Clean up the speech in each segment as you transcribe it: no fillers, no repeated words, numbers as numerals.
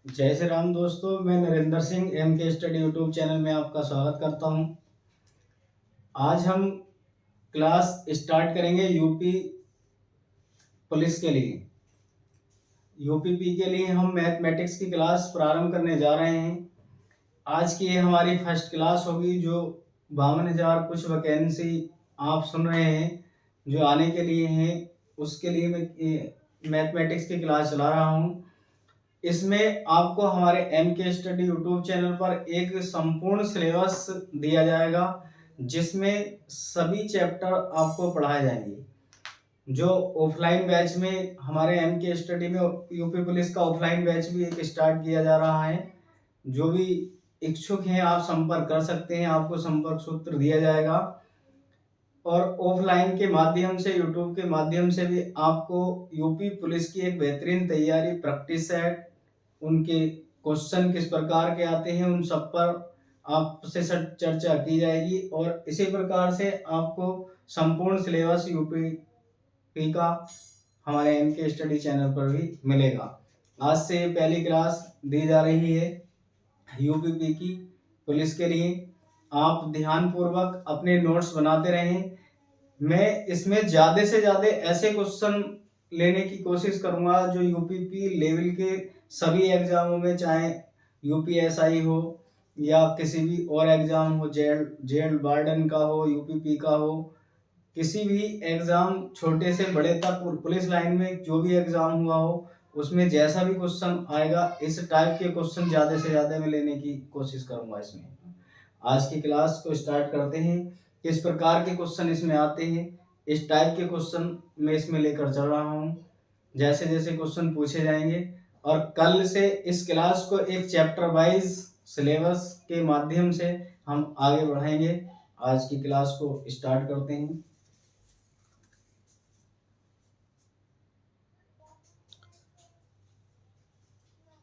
जय श्री राम दोस्तों, मैं नरेंद्र सिंह एम के स्टडी यूट्यूब चैनल में आपका स्वागत करता हूं। आज हम क्लास स्टार्ट करेंगे यूपी पुलिस के लिए। यूपीपी के लिए हम मैथमेटिक्स की क्लास प्रारंभ करने जा रहे हैं। आज की ये हमारी फर्स्ट क्लास होगी। जो 52,000 कुछ वैकेंसी आप सुन रहे हैं जो आने के लिए हैं, उसके लिए मैं मैथमेटिक्स की क्लास चला रहा हूं। इसमें आपको हमारे एम के स्टडी यूट्यूब चैनल पर एक संपूर्ण सिलेबस दिया जाएगा जिसमें सभी चैप्टर आपको पढ़ाए जाएंगे। जो ऑफलाइन बैच में हमारे एम के स्टडी में यूपी पुलिस का ऑफलाइन बैच भी एक स्टार्ट किया जा रहा है। जो भी इच्छुक हैं आप संपर्क कर सकते हैं, आपको संपर्क सूत्र दिया जाएगा। और ऑफलाइन के माध्यम से यूट्यूब के माध्यम से भी आपको यूपी पुलिस की एक बेहतरीन तैयारी, प्रैक्टिस सेट, उनके क्वेश्चन किस प्रकार के आते हैं, उन सब पर आपसे चर्चा की जाएगी। और इसी प्रकार से आपको संपूर्ण सिलेबस यूपी का हमारे एम के स्टडी चैनल पर भी मिलेगा। आज से पहली क्लास दी जा रही है यूपीपी की पुलिस के लिए। आप ध्यानपूर्वक अपने नोट्स बनाते रहें। मैं इसमें ज़्यादा से ज़्यादा ऐसे क्वेश्चन लेने की कोशिश करूंगा जो यूपीपी लेवल के सभी एग्जामों में, चाहे यूपीएसआई हो या किसी भी और एग्जाम हो, जेल वार्डन का हो, यूपीपी का हो, किसी भी एग्जाम छोटे से बड़े तक, पुलिस लाइन में जो भी एग्जाम हुआ हो उसमें जैसा भी क्वेश्चन आएगा इस टाइप के क्वेश्चन ज़्यादा से ज़्यादा मैं लेने की कोशिश करूंगा इसमें। आज की क्लास को स्टार्ट करते हैं। किस प्रकार के क्वेश्चन इसमें आते हैं, इस टाइप के क्वेश्चन मैं इसमें लेकर चल रहा हूँ। जैसे जैसे क्वेश्चन पूछे जाएंगे और कल से इस क्लास को एक चैप्टर वाइज सिलेबस के माध्यम से हम आगे बढ़ाएंगे। आज की क्लास को स्टार्ट करते हैं।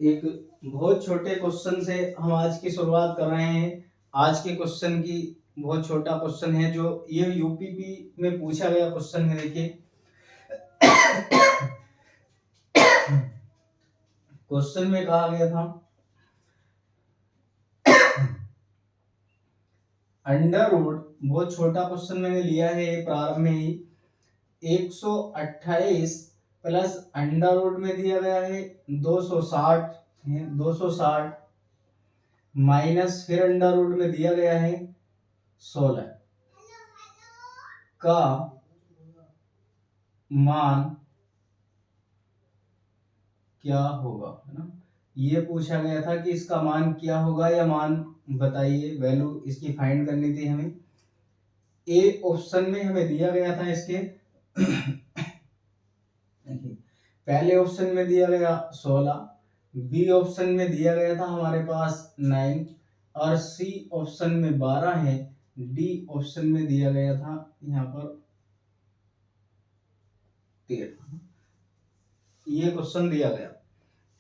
एक बहुत छोटे क्वेश्चन से हम आज की शुरुआत कर रहे हैं। आज के क्वेश्चन की बहुत छोटा क्वेश्चन है जो ये यूपीपी में पूछा गया क्वेश्चन है। देखिए क्वेश्चन में कहा गया था अंडर रूट, बहुत छोटा क्वेश्चन मैंने लिया है प्रारंभ में ही, 128 प्लस अंडर रूट में दिया गया है 260 है, 260 माइनस फिर अंडर रूट में दिया गया है 16 का मान क्या होगा, है ना। ये पूछा गया था कि इसका मान क्या होगा या मान बताइए, वैल्यू इसकी फाइंड करनी थी हमें। ए ऑप्शन में हमें दिया गया था इसके पहले ऑप्शन में दिया गया 16, बी ऑप्शन में दिया गया था हमारे पास 9 और सी ऑप्शन में 12 है, डी ऑप्शन में दिया गया था यहाँ पर 13। ये क्वेश्चन दिया गया।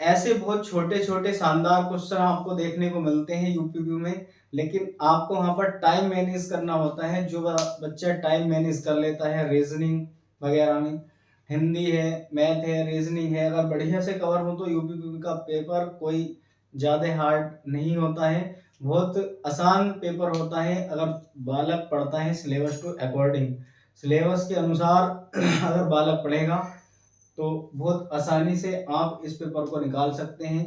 ऐसे बहुत छोटे छोटे शानदार क्वेश्चन आपको देखने को मिलते हैं यूपीपी में, लेकिन आपको वहां पर टाइम मैनेज करना होता है। जो बच्चा टाइम मैनेज कर लेता है रीजनिंग वगैरह में, हिंदी है, मैथ है, रीजनिंग है, अगर बढ़िया से कवर हो तो यूपीपी का पेपर कोई ज़्यादा हार्ड नहीं होता है, बहुत आसान पेपर होता है। अगर बालक पढ़ता है सिलेबस टू अकॉर्डिंग, सिलेबस के अनुसार अगर बालक पढ़ेगा तो बहुत आसानी से आप इस पेपर को निकाल सकते हैं।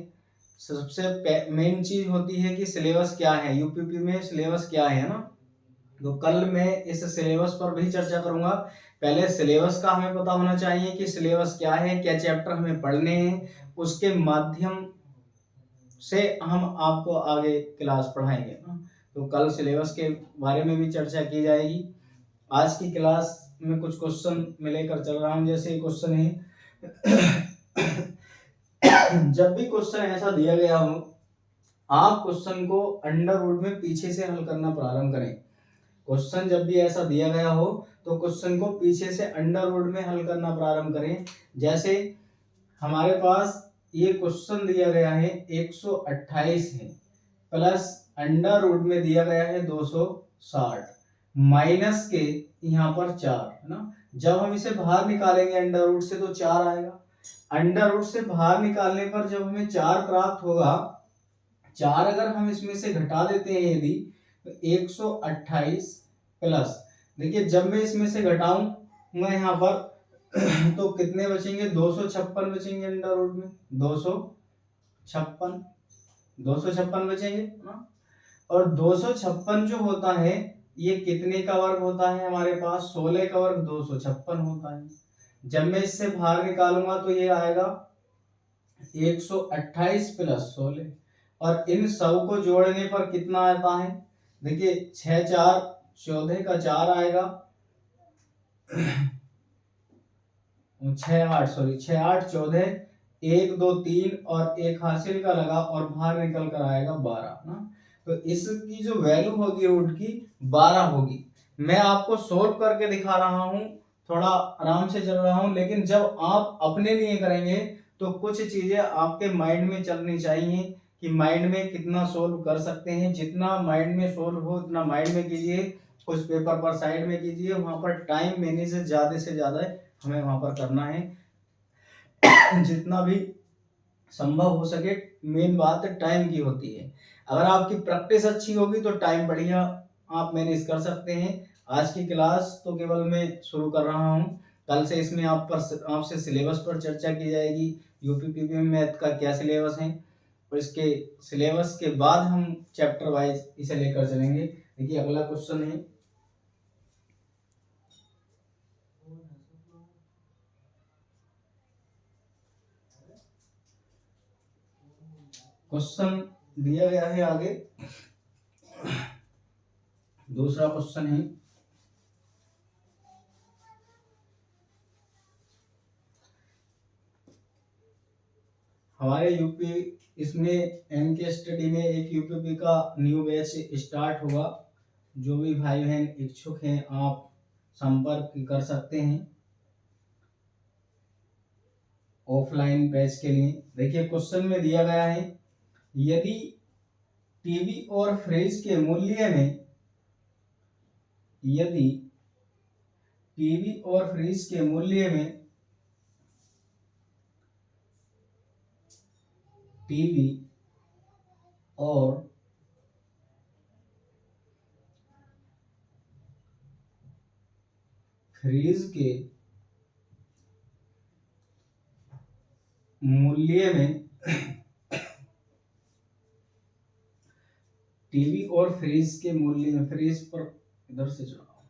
सबसे मेन चीज होती है कि सिलेबस क्या है, यूपीपी में सिलेबस क्या है ना। तो कल मैं इस सिलेबस पर भी चर्चा करूंगा। पहले सिलेबस का हमें पता होना चाहिए कि सिलेबस क्या है, क्या चैप्टर हमें पढ़ने हैं, उसके माध्यम से हम आपको आगे क्लास पढ़ाएंगे ना। तो कल सिलेबस के बारे में भी चर्चा की जाएगी। आज की क्लास में कुछ क्वेश्चन मैं लेकर चल रहा हूँ। जैसे क्वेश्चन है जब भी क्वेश्चन ऐसा दिया गया हो, आप क्वेश्चन को अंडर रूट में पीछे से हल करना प्रारंभ करें। क्वेश्चन जब भी ऐसा दिया गया हो तो क्वेश्चन को पीछे से अंडर रूट में हल करना प्रारंभ करें। जैसे हमारे पास ये क्वेश्चन दिया गया है 128 है, प्लस अंडर रूट में दिया गया है 260, माइनस के यहाँ पर 4 है ना। जब हम इसे बाहर निकालेंगे अंडर रूट से तो 4 आएगा। अंडर रूट से बाहर निकालने पर जब हमें 4 प्राप्त होगा, 4 अगर हम इसमें से घटा देते हैं यदि, तो 128 प्लस, देखिए जब मैं इसमें से घटाऊं मैं यहाँ पर तो कितने बचेंगे, 256 बचेंगे अंडर रूट में, 256 256 बचेंगे ना। और 256 जो होता है ये कितने का वर्ग होता है, हमारे पास 16 का वर्ग 256 होता है। जब मैं इससे बाहर निकालूंगा तो ये आएगा 128 प्लस 16, और इन सब को जोड़ने पर कितना आता है, देखिए 6 4 14 का 4 आएगा, 6 8 14, 1 2 3 और एक हासिल का लगा और बाहर निकल कर आएगा 12 ना। तो इसकी जो वैल्यू होगी रूट की 12 होगी। मैं आपको सोल्व करके दिखा रहा हूं, थोड़ा आराम से चल रहा हूं, लेकिन जब आप अपने लिए करेंगे तो कुछ चीजें आपके माइंड में चलनी चाहिए कि माइंड में कितना सोल्व कर सकते हैं। जितना माइंड में सोल्व हो उतना माइंड में कीजिए, कुछ पेपर पर साइड में कीजिए, वहां पर टाइम मैंने से ज्यादा हमें वहां पर करना है जितना भी संभव हो सके। मेन बात टाइम की होती है। अगर आपकी प्रैक्टिस अच्छी होगी तो टाइम बढ़िया आप मैनेज कर सकते हैं। आज की क्लास तो केवल मैं शुरू कर रहा हूं, कल से इसमें आपसे सिलेबस पर चर्चा की जाएगी, यूपीपीपी में मैथ का क्या सिलेबस है, और इसके सिलेबस के बाद हम चैप्टर वाइज इसे लेकर चलेंगे। देखिए अगला क्वेश्चन है, क्वेश्चन दिया गया है आगे, दूसरा क्वेश्चन है, हमारे यूपी इसमें एम के स्टडी में एक यूपीपी का न्यू बैच स्टार्ट होगा। जो भी भाई बहन इच्छुक हैं आप संपर्क कर सकते हैं ऑफलाइन बैच के लिए। देखिए क्वेश्चन में दिया गया है, यदि टीवी और फ्रिज के मूल्य में, यदि टीवी और फ्रिज के मूल्य में, टीवी और फ्रिज के मूल्य में, टीवी और फ्रिज के मूल्य में, फ्रिज पर इधर से चढ़ाओ,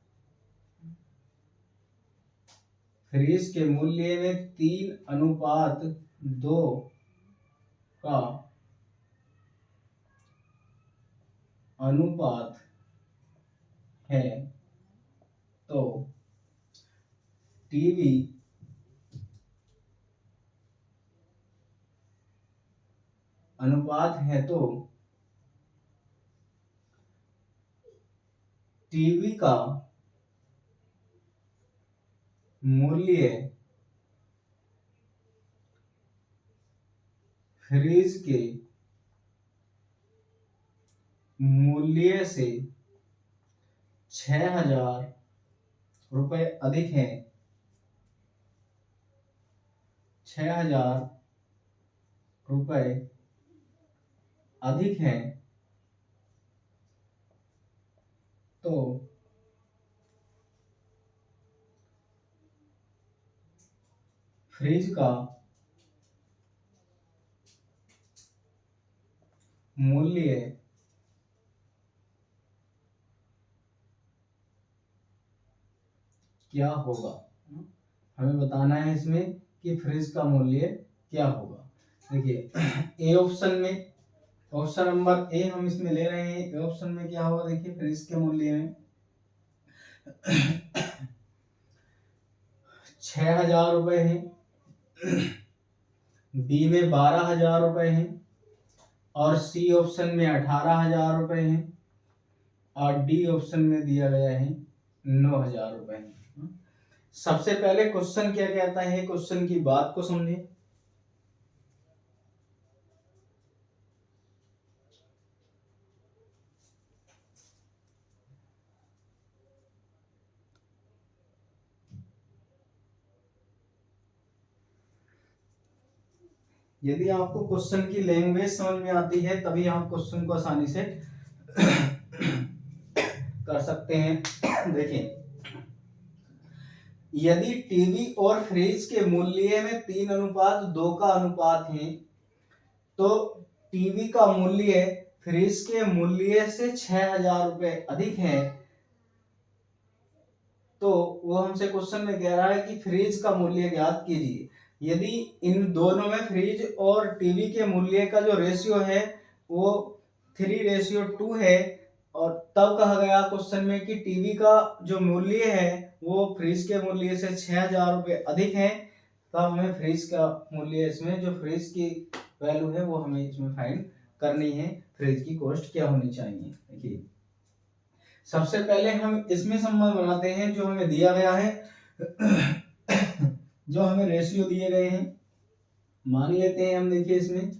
फ्रिज के मूल्य में 3:2 का अनुपात है तो टीवी अनुपात है तो टीवी का मूल्य फ्रिज के मूल्य से 6,000 रुपए अधिक है, 6,000 रुपए अधिक है तो फ्रिज का मूल्य क्या होगा। हमें बताना है इसमें कि फ्रिज का मूल्य क्या होगा। देखिए ए ऑप्शन में, ऑप्शन नंबर ए हम इसमें ले रहे हैं, ए ऑप्शन में क्या होगा, देखिए फ्रिज के मूल्य में 6,000 रुपए है, बी में 12,000 रुपए है, और सी ऑप्शन में 18,000 रुपए है, और डी ऑप्शन में दिया गया है 9,000 रुपए है। सबसे पहले क्वेश्चन क्या कहता है, क्वेश्चन की बात को समझे। यदि आपको क्वेश्चन की लैंग्वेज समझ में आती है तभी आप क्वेश्चन को आसानी से कर सकते हैं। देखिए, यदि टीवी और फ्रिज के मूल्य में 3:2 का अनुपात है तो टीवी का मूल्य फ्रिज के मूल्य से 6,000 रुपए अधिक है, तो वो हमसे क्वेश्चन में कह रहा है कि फ्रिज का मूल्य ज्ञात कीजिए। यदि इन दोनों में फ्रिज और टीवी के मूल्य का जो रेशियो है वो 3:2 है, और तब कहा गया क्वेश्चन में कि टीवी का जो मूल्य है वो फ्रिज के मूल्य से 6,000 रुपए अधिक है, तब हमें फ्रिज का मूल्य, इसमें जो फ्रिज की वैल्यू है वो हमें इसमें फाइंड करनी है। फ्रिज की कॉस्ट क्या होनी चाहिए। देखिए, सबसे पहले हम इसमें संबंध बनाते हैं जो हमें दिया गया है, जो हमें रेशियो दिए गए हैं मान लेते हैं हम। देखिए, इसमें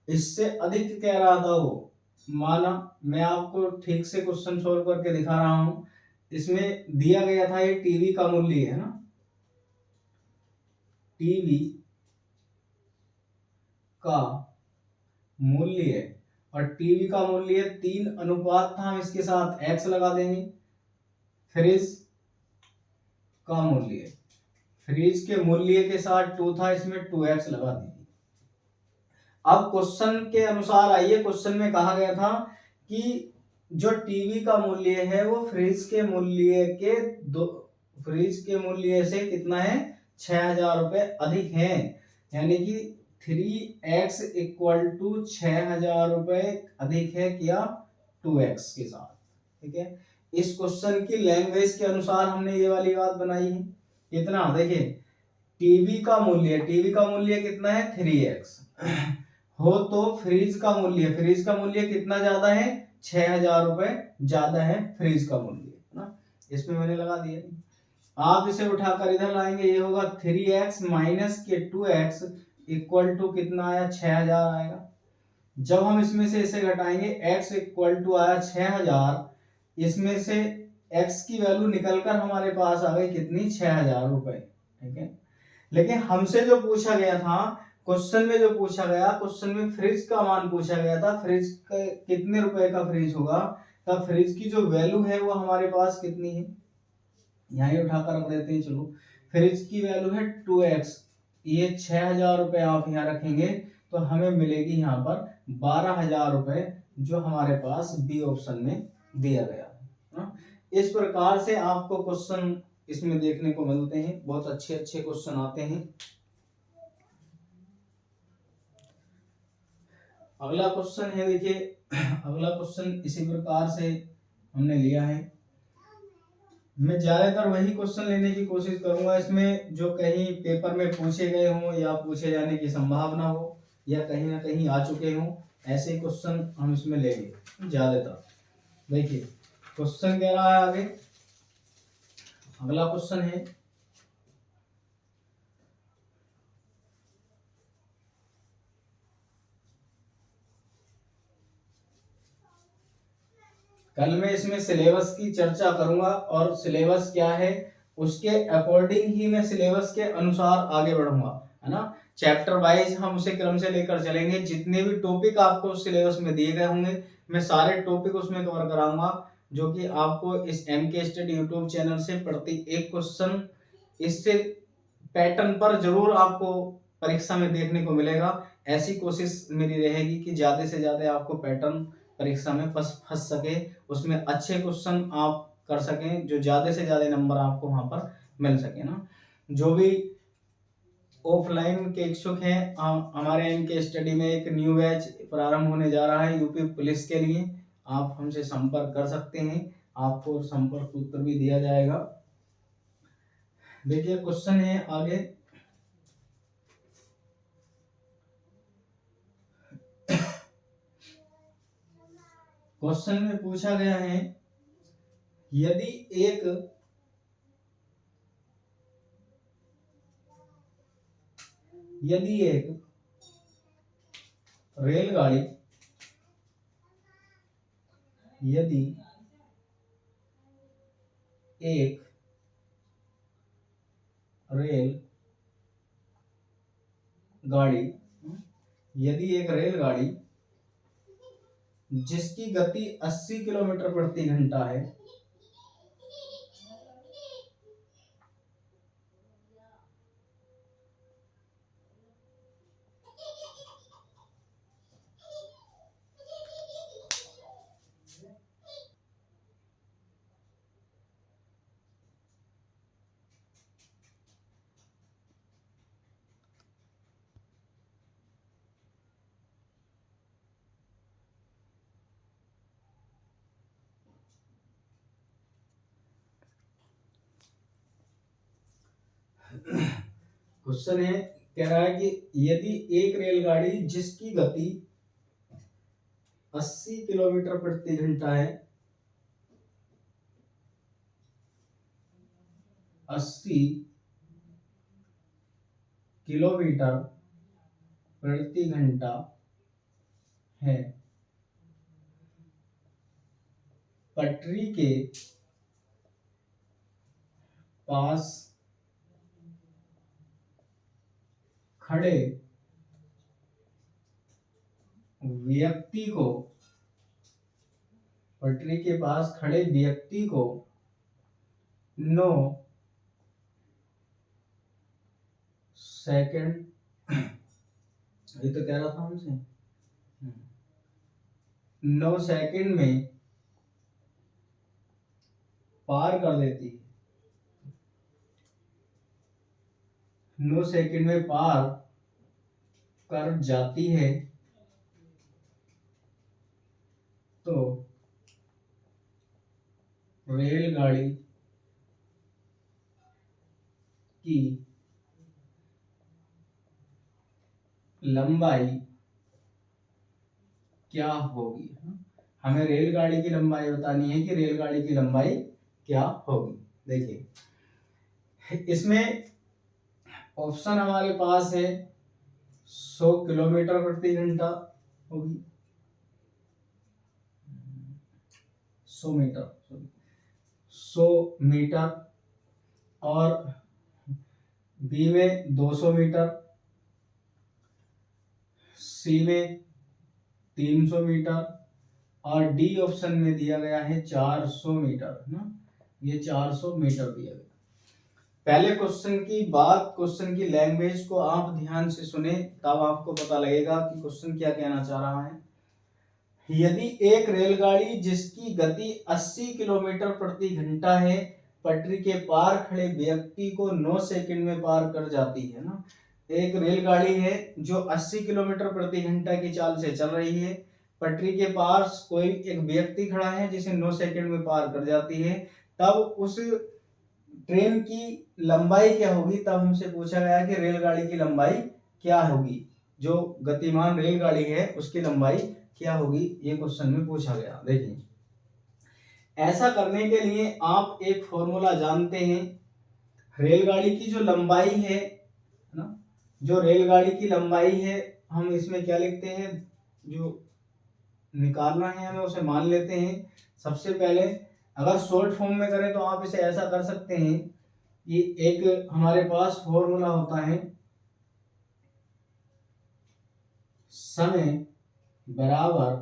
इससे अधिक कह रहा था वो, माना, मैं आपको ठीक से क्वेश्चन सोल्व करके दिखा रहा हूं। इसमें दिया गया था ये टीवी का मूल्य है ना, टीवी का मूल्य, और टीवी का मूल्य 3 था, हम इसके साथ x लगा देंगे। फ्रिज का मूल्य, फ्रिज के मूल्य के साथ 2 था, इसमें 2x लगा दीजिए। अब क्वेश्चन के अनुसार आइए, क्वेश्चन में कहा गया था कि जो टीवी का मूल्य है वो फ्रिज के मूल्य के फ्रिज के मूल्य से कितना है, 6,000 रुपए अधिक है, यानी कि 3x इक्वल टू 6,000 रुपए अधिक है क्या, 2x के साथ। ठीक है, इस क्वेश्चन की लैंग्वेज के अनुसार हमने ये वाली बात बनाई है। कितना, देखिए, टीवी का मूल्य कितना है, 3x हो, तो फ्रिज का मूल्य कितना ज्यादा है, 6,000 रुपए ज्यादा है फ्रिज का मूल्य, है ना। इसमें मैंने लगा दिया। आप इसे उठाकर इधर लाएंगे, ये होगा 3x माइनस के 2x इक्वल टू कितना आया, 6,000 आएगा। जब हम इसमें से इसे घटाएंगे, x इक्वल टू आया 6,000, इसमें से x की वैल्यू निकलकर हमारे पास आ गई कितनी, 6,000 रुपए। ठीक है, लेकिन हमसे जो पूछा गया था, क्वेश्चन में जो पूछा गया, क्वेश्चन में फ्रिज का मान पूछा गया था, फ्रिज का कितने रुपए का फ्रिज होगा, तब फ्रिज की जो वैल्यू है वो हमारे पास कितनी है, यहीं उठाकर रख देते हैं। चलो, फ्रिज की वैल्यू है 2x, ये 6,000 रुपए आप यहाँ रखेंगे तो हमें मिलेगी यहाँ पर 12,000 रुपए, जो हमारे पास बी ऑप्शन में दिया गया है। इस प्रकार से आपको क्वेश्चन इसमें देखने को मिलते हैं, बहुत अच्छे अच्छे क्वेश्चन आते हैं। अगला क्वेश्चन है, देखिए, अगला क्वेश्चन इसी प्रकार से हमने लिया है। मैं ज्यादातर वही क्वेश्चन लेने की कोशिश करूंगा इसमें जो कहीं पेपर में पूछे गए हों या पूछे जाने की संभावना हो या कहीं ना कहीं आ चुके हों, ऐसे क्वेश्चन हम इसमें लेंगे ज्यादातर। देखिए, क्वेश्चन कह रहा है आगे, अगला क्वेश्चन है, कल मैं इसमें सिलेबस की चर्चा करूंगा और सिलेबस क्या है उसके अकॉर्डिंग ही मैं सिलेबस के अनुसार आगे बढ़ूंगा, है ना। चैप्टर वाइज हम उसे क्रम से लेकर चलेंगे। जितने भी टॉपिक आपको सिलेबस में दिए गए होंगे मैं सारे टॉपिक उसमें कवर कराऊंगा, जो कि आपको इस MK स्टडी यूट्यूब चैनल से प्रति एक क्वेश्चन इससे पैटर्न पर जरूर आपको परीक्षा में देखने को मिलेगा। ऐसी कोशिश मेरी रहेगी कि ज्यादा से ज्यादा आपको पैटर्न परीक्षा में फंस सके, उसमें अच्छे क्वेश्चन आप कर सकें, जो ज्यादा से ज्यादा नंबर आपको वहां पर मिल सके ना। जो भी ऑफलाइन के इच्छुक हैं, हमारे MK स्टडी में एक न्यू बैच प्रारंभ होने जा रहा है यूपी पुलिस के लिए, आप हमसे संपर्क कर सकते हैं, आपको संपर्क उत्तर भी दिया जाएगा। देखिए, क्वेश्चन है आगे, क्वेश्चन में पूछा गया है, यदि एक रेलगाड़ी, यदि एक रेल, गाड़ी, यदि एक रेलगाड़ी जिसकी गति 80 किलोमीटर प्रति घंटा है, क्वेश्चन है, कह रहा है कि यदि एक रेलगाड़ी जिसकी गति 80 किलोमीटर प्रति घंटा है, 80 किलोमीटर प्रति घंटा है, पटरी के पास खड़े व्यक्ति को, पटरी के पास खड़े व्यक्ति को 9 सेकंड, ये तो कह रहा था हमसे, 9 सेकंड में पार कर देती है, 9 सेकंड में पार कर जाती है, तो रेलगाड़ी की लंबाई क्या होगी। हमें रेलगाड़ी की लंबाई बतानी है कि रेलगाड़ी की लंबाई क्या होगी। देखिए इसमें ऑप्शन हमारे पास है 100 किलोमीटर प्रति घंटा होगी, 100 मीटर, और बी में 200 मीटर, सी में 300 मीटर, और डी ऑप्शन में दिया गया है 400 मीटर ना, ये 400 मीटर दिया गया। पहले क्वेश्चन की बात, क्वेश्चन की लैंग्वेज को आप ध्यान से सुने, तब आपको पता लगेगा कि क्वेश्चन क्या कहना चाह रहा है। यदि एक रेलगाड़ी जिसकी गति 80 किलोमीटर प्रति घंटा है, पटरी के पार खड़े व्यक्ति को 9 सेकंड में पार कर जाती है ना, एक रेलगाड़ी है जो 80 किलोमीटर प्रति घंटा की चाल से चल रही है, पटरी के पास कोई एक व्यक्ति खड़ा है जिसे 9 सेकंड में पार कर जाती है, तब उस ट्रेन की लंबाई क्या होगी। तब हमसे पूछा गया कि रेलगाड़ी की लंबाई क्या होगी, जो गतिमान रेलगाड़ी है उसकी लंबाई क्या होगी, ये क्वेश्चन में पूछा गया। देखिए ऐसा करने के लिए आप एक फॉर्मूला जानते हैं, रेलगाड़ी की जो लंबाई है ना, जो रेलगाड़ी की लंबाई है हम इसमें क्या लिखते हैं, जो निकालना है हमें उसे मान लेते हैं। सबसे पहले अगर शॉर्ट फॉर्म में करें तो आप इसे ऐसा कर सकते हैं कि एक हमारे पास फॉर्मूला होता है, समय बराबर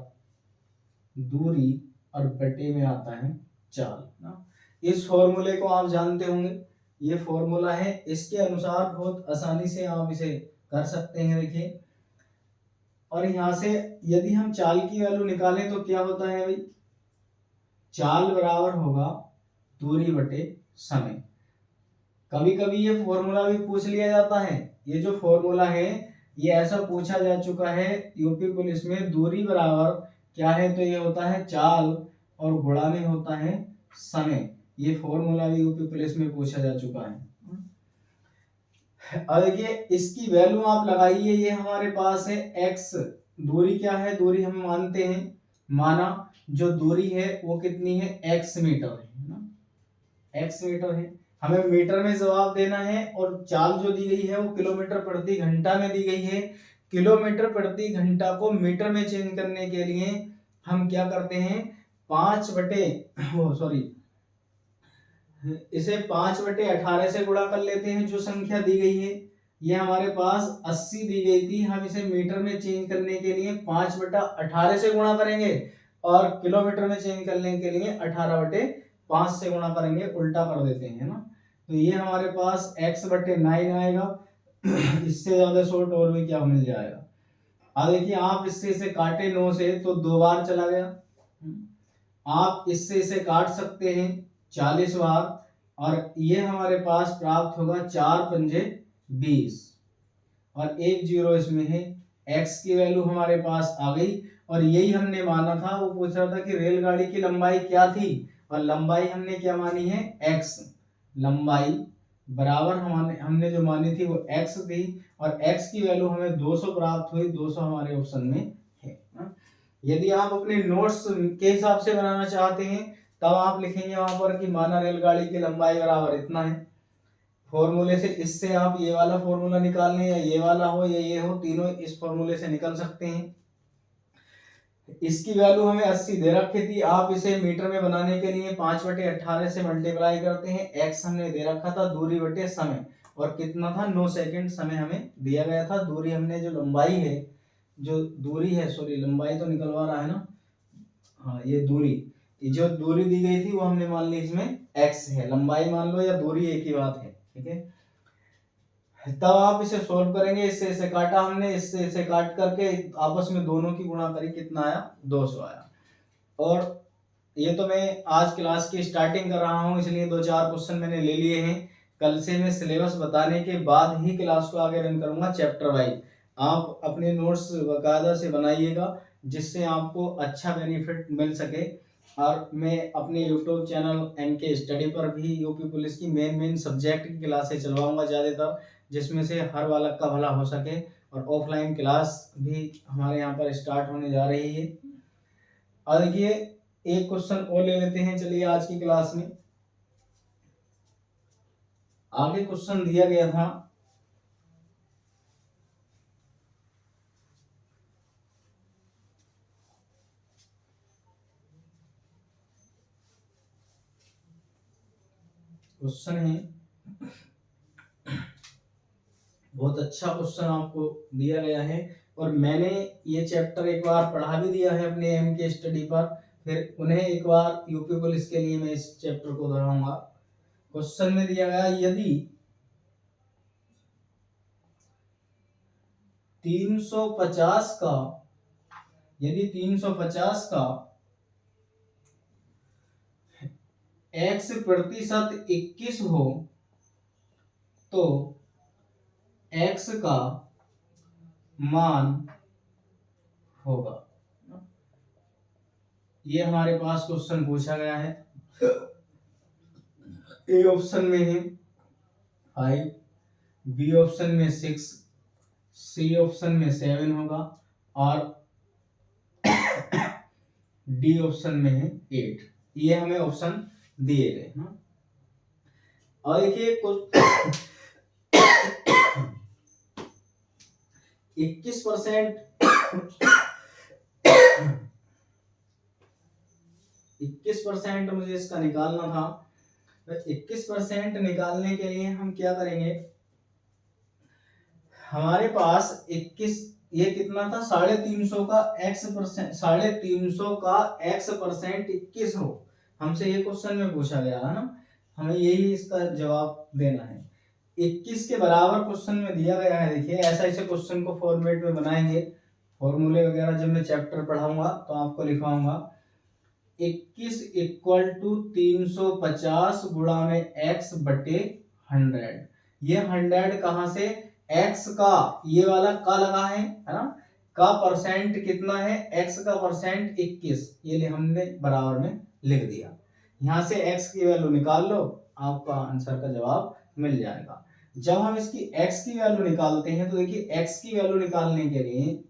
दूरी और बटे में आता है चाल ना। इस फॉर्मूले को आप जानते होंगे, ये फॉर्मूला है, इसके अनुसार बहुत आसानी से आप इसे कर सकते हैं। देखिए और यहां से यदि हम चाल की वैल्यू निकालें तो क्या होता है भाई, चाल बराबर होगा दूरी बटे समय। कभी कभी ये फॉर्मूला भी पूछ लिया जाता है, ये जो फॉर्मूला है ये ऐसा पूछा जा चुका है यूपी पुलिस में, दूरी बराबर क्या है तो ये होता है चाल और गुणा में होता है समय। ये फॉर्मूला भी यूपी पुलिस में पूछा जा चुका है। अब देखिए इसकी वैल्यू आप लगाइए, ये हमारे पास है x, दूरी क्या है, दूरी हम मानते हैं, माना जो दूरी है वो कितनी है, x मीटर है ना, x मीटर है, हमें मीटर में जवाब देना है, और चाल जो दी गई है वो किलोमीटर प्रति घंटा में दी गई है। किलोमीटर प्रति घंटा को मीटर में चेंज करने के लिए हम क्या करते हैं, 5/18 से गुणा कर लेते हैं जो संख्या दी गई है। ये हमारे पास 80 दी गई थी, हम इसे मीटर में चेंज करने के लिए 5/18 से गुणा करेंगे और किलोमीटर में चेंज करने के लिए 18/5 से गुणा करेंगे, उल्टा कर देते हैं ना। तो ये हमारे पास x/9 आएगा। इससे ज्यादा शॉर्ट और भी क्या मिल जाएगा। अब देखिए आप इससे इसे काटे 9 से तो 2 बार चला गया। आप इससे इसे काट सकते हैं 40 बार और ये हमारे पास प्राप्त होगा 4×5 और 1 जीरो इसमें है। x की वैल्यू हमारे पास आ गई और यही हमने माना था। वो पूछ रहा था कि रेलगाड़ी की लंबाई क्या थी और लंबाई हमने क्या मानी है x। लंबाई बराबर हमने जो मानी थी वो x थी और x की वैल्यू हमें 200 प्राप्त हुई। 200 हमारे ऑप्शन में है। यदि आप अपने नोट्स के हिसाब से बनाना चाहते हैं तब आप लिखेंगे वहां पर कि माना रेलगाड़ी की लंबाई बराबर इतना है। फॉर्मूले से इससे आप ये वाला फॉर्मूला निकाल लें या ये वाला हो या ये हो, तीनों इस फॉर्मूले से निकल सकते हैं। इसकी वैल्यू हमें 80 दे रखी थी। आप इसे मीटर में बनाने के लिए 5/18 से मल्टीप्लाई करते हैं। x हमने दे रखा था दूरी बटे समय और कितना था 9 सेकंड समय हमें दिया गया था। दूरी हमने जो लंबाई है, जो दूरी है, सॉरी लंबाई तो निकलवा रहा है ना, हाँ ये दूरी, जो दूरी दी गई थी वो हमने मान ली इसमें x है। लंबाई मान लो या दूरी एक ही बात है, ठीक है। तब आप इसे सोल्व करेंगे। इससे इसे काटा हमने, इससे इसे काट करके आपस में दोनों की गुणा करी, कितना आया 200 आया। और ये तो मैं आज क्लास की स्टार्टिंग कर रहा हूँ इसलिए 2-4 क्वेश्चन मैंने ले लिए हैं। कल से मैं सिलेबस बताने के बाद ही क्लास को आगे रन करूंगा चैप्टर वाइज। आप अपने नोट्स बाकायदा से बनाइएगा जिससे आपको अच्छा बेनिफिट मिल सके। और मैं अपने यूट्यूब चैनल MK स्टडी पर भी यूपी पुलिस की मेन सब्जेक्ट की क्लासेस चलवाऊंगा ज़्यादातर, जिसमें से हर बालक का भला हो सके। और ऑफलाइन क्लास भी हमारे यहाँ पर स्टार्ट होने जा रही है। और देखिए एक क्वेश्चन और ले लेते हैं, चलिए आज की क्लास में। आगे क्वेश्चन दिया गया था क्वेश्चन है, बहुत अच्छा क्वेश्चन आपको दिया गया है और मैंने ये चैप्टर एक बार पढ़ा भी दिया है अपने MK स्टडी पर, फिर उन्हें एक बार यूपी पुलिस के लिए मैं इस चैप्टर को दोहराऊंगा। क्वेश्चन में दिया गया यदि 350 का यदि 350 का x% 21 हो तो x का मान होगा। ये हमारे पास क्वेश्चन पूछा गया है। ए ऑप्शन में है 5, बी ऑप्शन में 6, सी ऑप्शन में 7 होगा और डी ऑप्शन में है 8। ये हमें ऑप्शन दिए गए ना। और देखिए 21% 21% मुझे इसका निकालना था। तो 21% निकालने के लिए हम क्या करेंगे, हमारे पास 21, ये कितना था 350 का x%, 350 का x% 21 हो। हमसे ये क्वेश्चन में पूछा गया है ना, हमें यही इसका जवाब देना है। 21 के बराबर क्वेश्चन में दिया गया है। देखिए ऐसा ऐसे क्वेश्चन को फॉर्मेट में बनाएंगे, फॉर्मूले वगैरह जब मैं चैप्टर पढ़ाऊंगा तो आपको लिखवाऊंगा। 21 इक्वल टू 350 गुणा में x/100। ये 100 कहाँ से, x का ये वाला का लगा है ना, का परसेंट कितना है, x का परसेंट 21, ये हमने बराबर में लिख दिया। यहाँ से x की वैल्यू निकाल लो, आपका आंसर का जवाब मिल जाएगा। जब हम इसकी x की वैल्यू निकालते हैं तो देखिए x की वैल्यू निकालने के लिए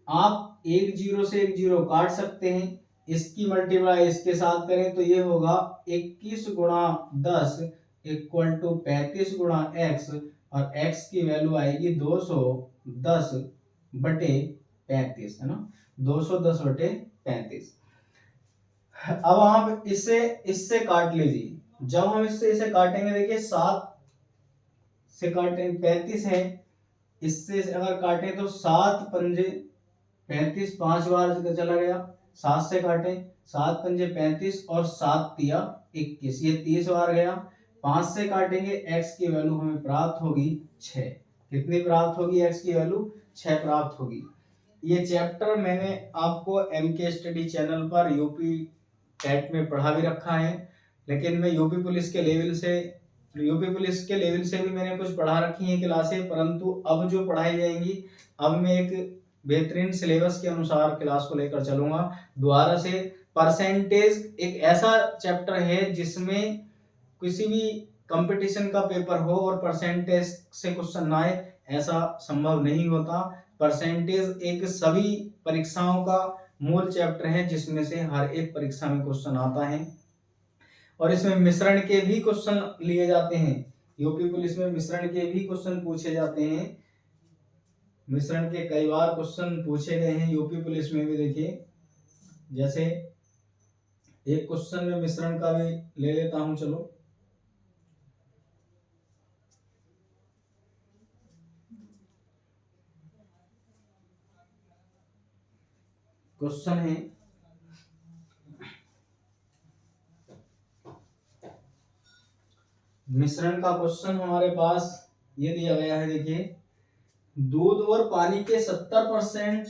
आप 1 जीरो से 1 जीरो काट सकते हैं, इसकी मल्टीप्लाई इसके साथ करें तो ये होगा 21 गुणा 10 इक्वल टू 35 गुणा x और x की वैल्यू आएगी 210/35 है ना, 210/35। अब आप इससे काट लीजिए। जब हम इससे इसे काटेंगे देखिए 7 से काटे 35 है, इससे अगर काटे तो 7 पंजे 35, 5 बार चला गया, 7 से काटे 7 पंजे 35 और 7 तिया 21, ये 30 बार गया। 5 से काटेंगे, x की वैल्यू हमें प्राप्त होगी 6। कितनी प्राप्त होगी? x की वैल्यू 6 प्राप्त होगी। ये चैप्टर मैंने आपको MK स्टडी चैनल पर यूपी टेट में पढ़ा भी रखा है, लेकिन मैं यूपी पुलिस के लेवल से भी मैंने कुछ पढ़ा रखी है क्लासें, परंतु अब जो पढ़ाई जाएंगी, अब मैं एक बेहतरीन सिलेबस के अनुसार क्लास को लेकर चलूंगा दोबारा से। परसेंटेज एक ऐसा चैप्टर है जिसमें किसी भी कंपटीशन का पेपर हो और परसेंटेज से क्वेश्चन ना आए, ऐसा संभव नहीं होता। परसेंटेज एक सभी परीक्षाओं का मूल चैप्टर है जिसमें से हर एक परीक्षा में क्वेश्चन आता है, और इसमें मिश्रण के भी क्वेश्चन लिए जाते हैं। यूपी पुलिस में मिश्रण के भी क्वेश्चन पूछे जाते हैं, मिश्रण के कई बार क्वेश्चन पूछे गए हैं यूपी पुलिस में भी। देखिए, जैसे एक क्वेश्चन में मिश्रण का भी ले लेता हूं, चलो। क्वेश्चन है, मिश्रण का क्वेश्चन हमारे पास ये दिया गया है। देखिए, दूध और पानी के 70%,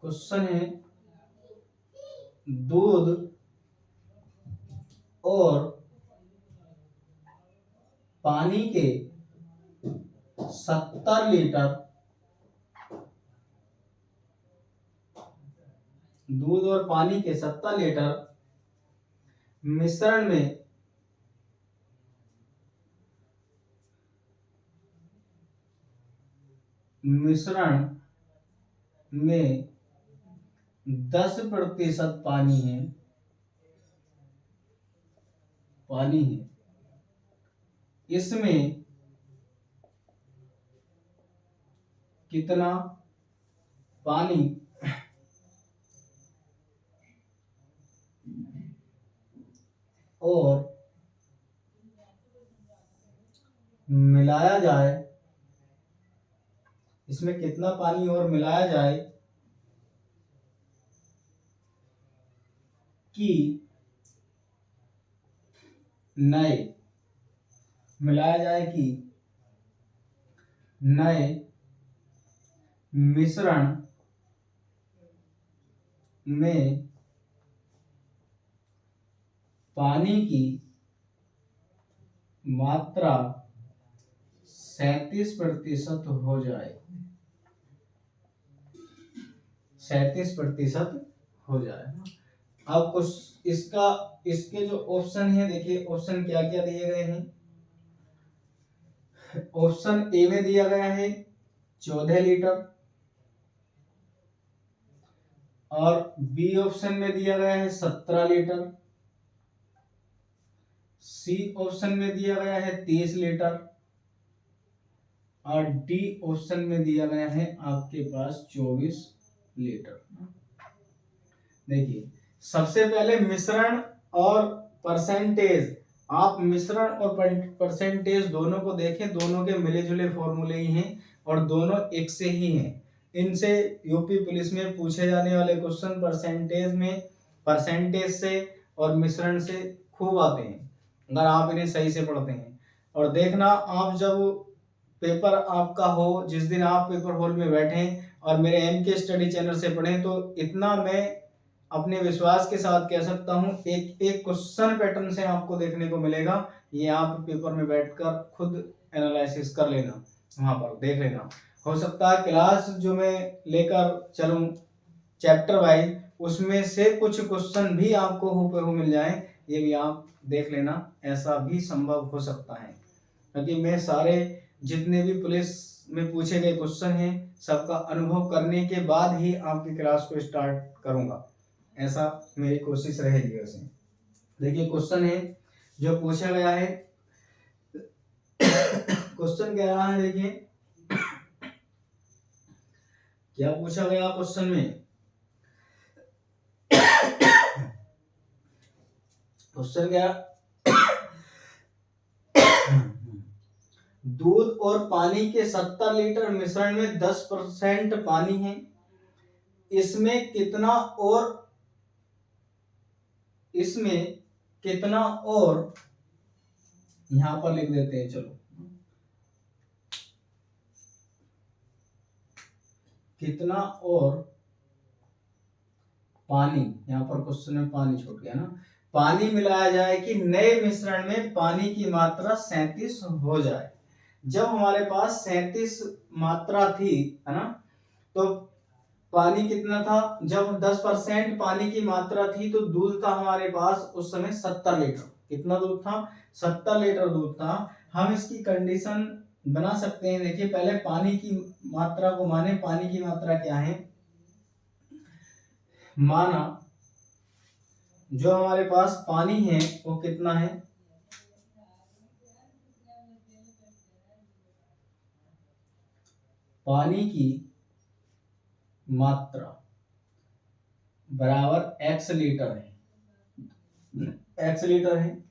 क्वेश्चन है दूध और पानी के 70 लीटर, दूध और पानी के 70 लीटर मिश्रण में 10% पानी है, इसमें कितना पानी और मिलाया जाए, इसमें कितना पानी और मिलाया जाए कि नए मिश्रण में पानी की मात्रा 37% हो जाए, 37% हो जाए। अब कुछ इसके जो ऑप्शन है, देखिए ऑप्शन क्या क्या दिए गए हैं। ऑप्शन ए में दिया गया है 14 लीटर, और बी ऑप्शन में दिया गया है 17 लीटर, सी ऑप्शन में दिया गया है 30 लीटर, और डी ऑप्शन में दिया गया है आपके पास 24 लीटर। देखिए, सबसे पहले मिश्रण और परसेंटेज, आप मिश्रण और परसेंटेज दोनों को देखें, दोनों के मिले जुले फॉर्मूले ही हैं और दोनों एक से ही हैं। इनसे यूपी पुलिस में पूछे जाने वाले क्वेश्चन परसेंटेज से और मिश्रण से खूब आते हैं अगर आप इन्हें सही से पढ़ते हैं। और देखना, आप जब पेपर आपका हो, जिस दिन आप पेपर हॉल में बैठें और मेरे MK स्टडी चैनल से पढ़ें, तो इतना मैं अपने विश्वास के साथ कह सकता हूं, एक एक क्वेश्चन पैटर्न से आपको देखने को मिलेगा। ये आप पेपर में बैठकर खुद एनालिसिस कर लेना, वहां पर देख लेना। हो सकता है क्लास जो मैं लेकर चलूं चैप्टर वाइज, उसमें से कुछ क्वेश्चन भी आपको हूबहू मिल जाए, ये भी आप देख लेना, ऐसा भी संभव हो सकता है। क्योंकि मैं सारे जितने भी पुलिस में पूछे गए क्वेश्चन हैं, सबका अनुभव करने के बाद ही आपकी क्लास को स्टार्ट करूंगा, ऐसा मेरी कोशिश रहेगी। वैसे देखिए, क्वेश्चन है जो पूछा गया है, क्वेश्चन कह रहा है, देखिए क्या पूछा गया क्वेश्चन में। क्वेश्चन क्या दूध और पानी के 70 लीटर मिश्रण में 10% पानी है, इसमें कितना और यहां पर लिख देते हैं, चलो कितना और पानी, यहां पर क्वेश्चन में पानी छूट गया ना, पानी मिलाया जाए कि नए मिश्रण में पानी की मात्रा 37 हो जाए। जब हमारे पास 37 मात्रा थी, है ना, तो पानी कितना था, जब 10% पानी की मात्रा थी तो दूध था हमारे पास उस समय 70 लीटर। कितना दूध था, 70 लीटर दूध था। हम इसकी कंडीशन बना सकते हैं, देखिए पहले पानी की मात्रा को माने, पानी की मात्रा क्या है, माना जो हमारे पास पानी है वो कितना है, पानी की मात्रा बराबर x लीटर है, x लीटर है।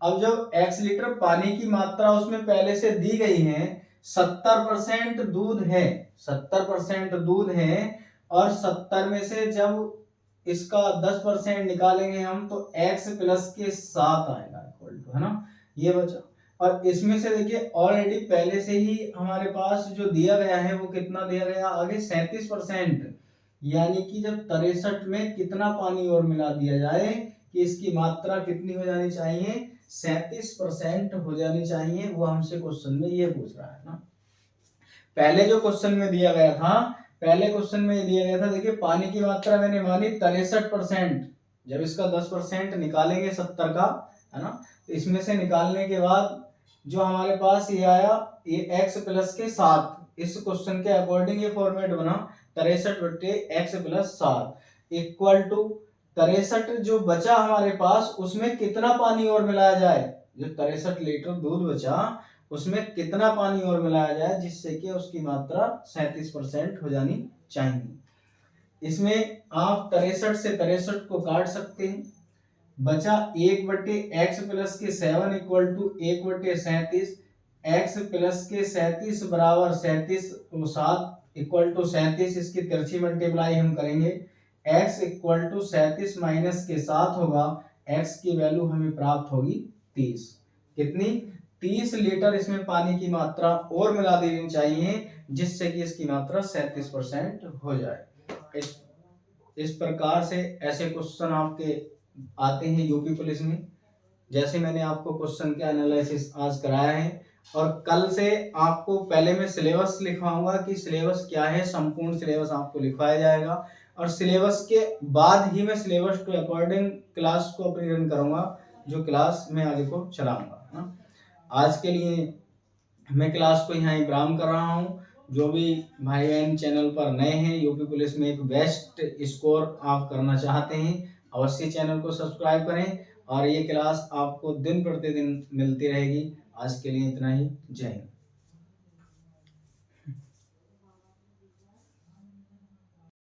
अब जब x लीटर पानी की मात्रा उसमें पहले से दी गई है, 70% दूध है, 70% दूध है, और 70 में से जब इसका 10% निकालेंगे हम तो x प्लस के 7 आएगा इक्वल टू, है ना, ये बचा। और इसमें से देखिए ऑलरेडी पहले से ही हमारे पास जो दिया गया है वो कितना दिया गया आगे, 37%, यानी कि जब 63 में कितना पानी और मिला दिया जाए कि इसकी मात्रा कितनी हो जानी चाहिए, 37% हो जानी चाहिए, वो हमसे क्वेश्चन में ये पूछ रहा है ना। पहले जो क्वेश्चन में दिया गया था, पहले क्वेश्चन में दिया गया था, देखिए पानी की मात्रा मैंने मानी 63%, जब इसका 10% निकालेंगे 70 का, है ना, तो इसमें से निकालने के बाद जो हमारे पास ये आया, ये x प्लस के 7, इस क्वेश्चन के अकॉर्डिंग ये फॉर्मेट बना 63/x+7 इक्वल टू 63 जो बचा हमारे पास उसमें कितना पानी और मिलाया जाए, जो 63 लीटर दूध बचा उसमें कितना पानी और मिलाया जाए जिससे कि उसकी मात्रा 37% हो जानी चाहिए। इसमें आप 63 से 63 को काट सकते हैं, बचा 1/x प्लस के 7 इक्वल टू 1/37, x प्लस के 37 बराबर 37 7 इक्वल टू 37, इसकी तिरछी मल्टीप्लाई हम करेंगे, x इक्वल टू 37 माइनस के 7 होगा, x की वैल्यू हमें प्राप्त होगी 30। कितनी, 30 लीटर इसमें पानी की मात्रा और मिला देनी चाहिए जिससे कि इसकी मात्रा 37% हो जाए। इस प्रकार से ऐसे क्वेश्चन आपके आते हैं यूपी पुलिस में। जैसे मैंने आपको क्वेश्चन के एनालिसिस आज कराया है, और कल से आपको पहले मैं सिलेबस लिखवाऊंगा कि सिलेबस क्या है, संपूर्ण सिलेबस आपको लिखवाया जाएगा, और सिलेबस के बाद ही मैं सिलेबस टू अकॉर्डिंग क्लास को अपनी रन करूंगा, जो क्लास मैं आगे को चलाऊंगा। आज के लिए मैं क्लास को यहाँ विराम कर रहा हूँ। जो भी भाई बहन चैनल पर नए हैं, यूपी पुलिस में एक बेस्ट स्कोर आप करना चाहते हैं, अवश्य चैनल को सब्सक्राइब करें, और ये क्लास आपको दिन प्रतिदिन मिलती रहेगी। आज के लिए इतना ही, जय हिंद।